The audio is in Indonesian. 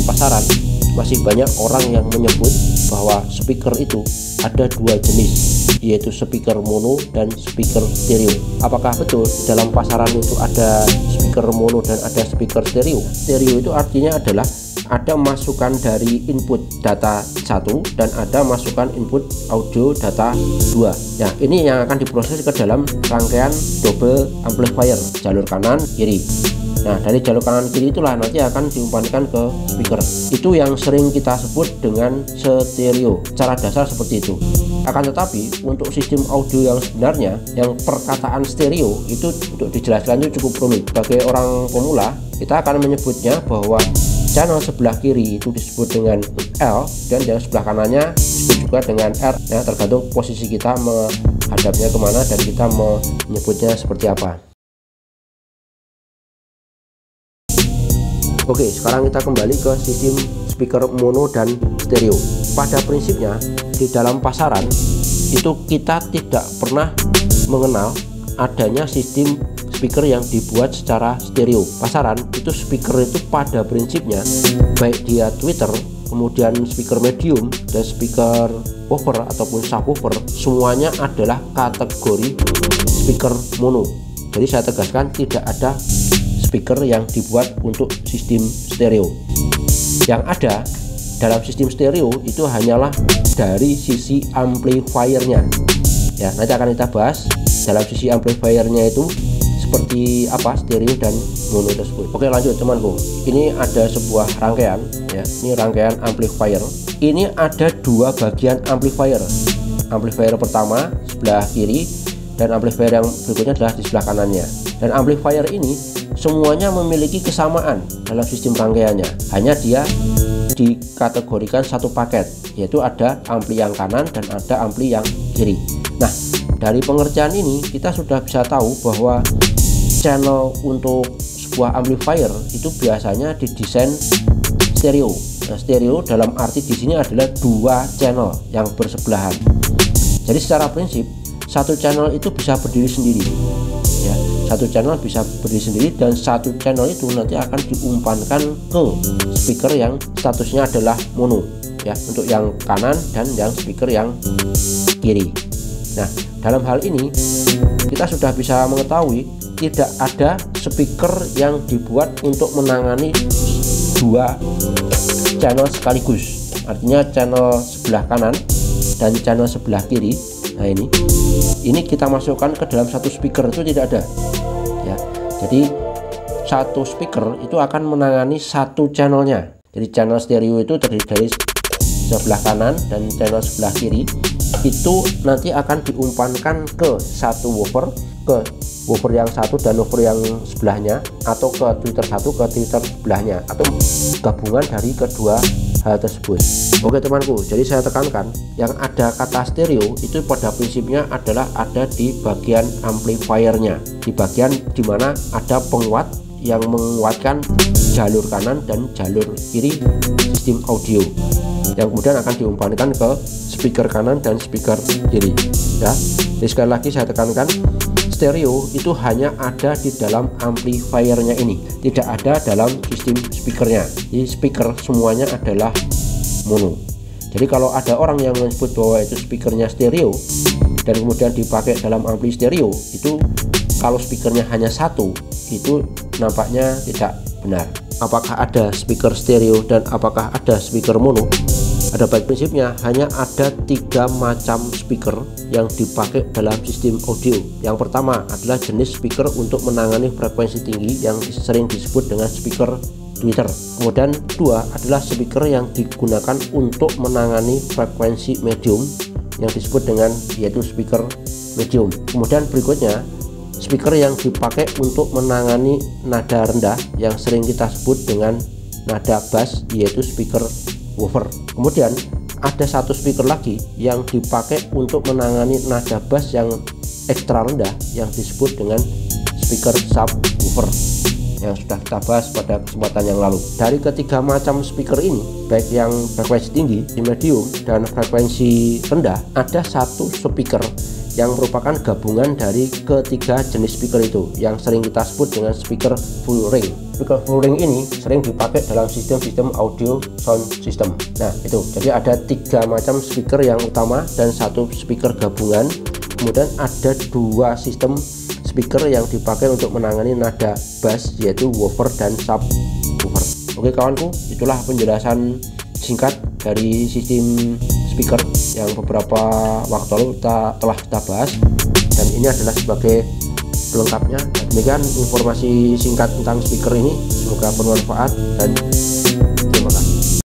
pasaran masih banyak orang yang menyebut bahwa speaker itu ada dua jenis, yaitu speaker mono dan speaker stereo. Apakah betul dalam pasaran itu ada speaker mono dan ada speaker stereo? Stereo itu artinya adalah ada masukan dari input data 1 dan ada masukan input audio data 2. Nah, ini yang akan diproses ke dalam rangkaian double amplifier jalur kanan kiri. Nah, dari jalur kanan kiri itulah nanti akan diumpankan ke speaker. Itu yang sering kita sebut dengan stereo. Secara dasar seperti itu. Akan tetapi untuk sistem audio yang sebenarnya, yang perkataan stereo itu untuk dijelaskan itu cukup rumit. Sebagai orang pemula, kita akan menyebutnya bahwa channel sebelah kiri itu disebut dengan L dan yang sebelah kanannya disebut juga dengan R. Nah, tergantung posisi kita menghadapnya kemana dan kita menyebutnya seperti apa. Oke, sekarang kita kembali ke sistem speaker mono dan stereo. Pada prinsipnya di dalam pasaran itu kita tidak pernah mengenal adanya sistem speaker yang dibuat secara stereo. Pasaran itu speaker itu pada prinsipnya baik dia tweeter, kemudian speaker medium dan speaker woofer ataupun subwoofer, semuanya adalah kategori speaker mono. Jadi saya tegaskan tidak ada speaker yang dibuat untuk sistem stereo. Yang ada dalam sistem stereo itu hanyalah dari sisi amplifiernya. Ya, nanti akan kita bahas dalam sisi amplifiernya itu seperti apa stereo dan mono tersebut. Oke, lanjut temanku. Ini ada sebuah rangkaian ya. Ini rangkaian amplifier. Ini ada dua bagian amplifier. Amplifier pertama sebelah kiri dan amplifier yang berikutnya adalah di sebelah kanannya. Dan amplifier ini semuanya memiliki kesamaan dalam sistem rangkaiannya. Hanya dia dikategorikan satu paket, yaitu ada ampli yang kanan dan ada ampli yang kiri. Nah, dari pengertian ini kita sudah bisa tahu bahwa channel untuk sebuah amplifier itu biasanya didesain stereo. Nah, stereo dalam arti di sini adalah dua channel yang bersebelahan. Jadi secara prinsip satu channel itu bisa berdiri sendiri. Ya, satu channel bisa berdiri sendiri dan satu channel itu nanti akan diumpankan ke speaker yang statusnya adalah mono. Ya, untuk yang kanan dan yang speaker yang kiri. Nah, dalam hal ini kita sudah bisa mengetahui tidak ada speaker yang dibuat untuk menangani dua channel sekaligus. Artinya channel sebelah kanan dan channel sebelah kiri. Nah, ini kita masukkan ke dalam satu speaker itu tidak ada. Ya, jadi satu speaker itu akan menangani satu channelnya. Jadi channel stereo itu terdiri dari sebelah kanan dan channel sebelah kiri. Itu nanti akan diumpankan ke satu woofer, ke woofer yang satu dan woofer yang sebelahnya, atau ke tweeter satu ke tweeter sebelahnya, atau gabungan dari kedua hal tersebut. Oke temanku, jadi saya tekankan yang ada kata stereo itu pada prinsipnya adalah ada di bagian amplifiernya, di bagian dimana ada penguat yang menguatkan jalur kanan dan jalur kiri sistem audio, yang kemudian akan diumpankan ke speaker kanan dan speaker kiri. Ya, jadi sekali lagi saya tekankan, stereo itu hanya ada di dalam amplifiernya ini, tidak ada dalam sistem speakernya. Jadi speaker semuanya adalah mono. Jadi kalau ada orang yang menyebut bahwa itu speakernya stereo dan kemudian dipakai dalam ampli stereo, itu kalau speakernya hanya satu, itu nampaknya tidak benar. Apakah ada speaker stereo dan apakah ada speaker mono? Ada baik prinsipnya hanya ada tiga macam speaker yang dipakai dalam sistem audio. Yang pertama adalah jenis speaker untuk menangani frekuensi tinggi yang sering disebut dengan speaker tweeter. Kemudian dua adalah speaker yang digunakan untuk menangani frekuensi medium yang disebut dengan yaitu speaker medium. Kemudian berikutnya speaker yang dipakai untuk menangani nada rendah yang sering kita sebut dengan nada bass yaitu speaker woofer. Kemudian ada satu speaker lagi yang dipakai untuk menangani nada bass yang ekstra rendah yang disebut dengan speaker subwoofer yang sudah kita bahas pada kesempatan yang lalu. Dari ketiga macam speaker ini, baik yang frekuensi tinggi, medium, dan frekuensi rendah, ada satu speaker yang merupakan gabungan dari ketiga jenis speaker itu yang sering kita sebut dengan speaker full range. speaker full ring ini sering dipakai dalam sistem-sistem audio sound system. Nah itu, jadi ada 3 macam speaker yang utama dan 1 speaker gabungan. Kemudian ada 2 sistem speaker yang dipakai untuk menangani nada bass, yaitu woofer dan subwoofer. Oke kawanku, itulah penjelasan singkat dari sistem speaker yang beberapa waktu lalu telah kita bahas, dan ini adalah sebagai pelengkapnya. Demikian informasi singkat tentang speaker ini, semoga bermanfaat dan